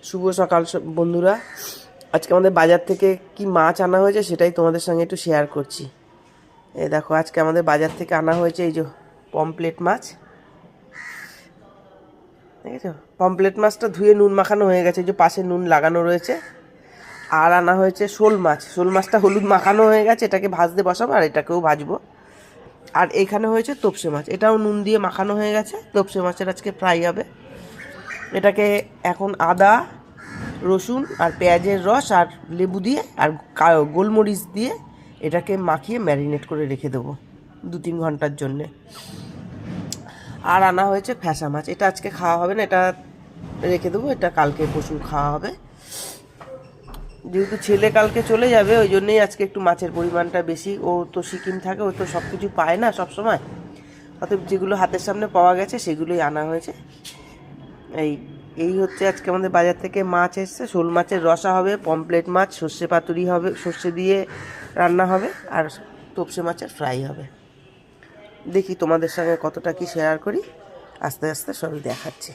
শুভ সকাল বন্ধুরা। আজকে আমাদের বাজার থেকে কি মাছ আনা হয়েছে সেটাই তোমাদের সঙ্গে একটু শেয়ার করছি। এই দেখো, আজকে আমাদের বাজার থেকে আনা হয়েছে এই যে পমপ্লেট মাছ। ঠিক আছে, পমপ্লেট মাছটা ধুয়ে নুন মাখানো হয়ে গেছে, এই যে পাশে নুন লাগানো রয়েছে। আর আনা হয়েছে শোল মাছ। শোল মাছটা হলুদ মাখানো হয়ে গেছে, এটাকে ভাজতে বসাবো আর এটাকেও ভাজবো। আর এখানে হয়েছে তোপসে মাছ, এটাও নুন দিয়ে মাখানো হয়ে গেছে। তোপসে মাছের আজকে ফ্রাই হবে। এটাকে এখন আদা, রসুন আর পেঁয়াজের রস আর লেবু দিয়ে আর গোলমরিচ দিয়ে এটাকে মাখিয়ে ম্যারিনেট করে রেখে দেবো 2-3 ঘন্টার জন্যে। আর আনা হয়েছে ফ্যাসা মাছ, এটা আজকে খাওয়া হবে না, এটা রেখে দেবো, এটা কালকে পরশু খাওয়া হবে। যেহেতু ছেলে কালকে চলে যাবে, ওই জন্যই আজকে একটু মাছের পরিমাণটা বেশি। ও তো সিকিম থাকে, ও তো সব কিছু পায় না সব সময়, অতএব যেগুলো হাতের সামনে পাওয়া গেছে সেগুলোই আনা হয়েছে। এই হচ্ছে আজকে আমাদের বাজার থেকে মাছ এসছে। শোল মাছের রসা হবে, পমপ্লেট মাছ সর্ষে পাতুরি হবে, সর্ষে দিয়ে রান্না হবে, আর তোপসে মাছের ফ্রাই হবে। দেখি তোমাদের সঙ্গে কতটা কি শেয়ার করি, আস্তে আস্তে সবই দেখাচ্ছি।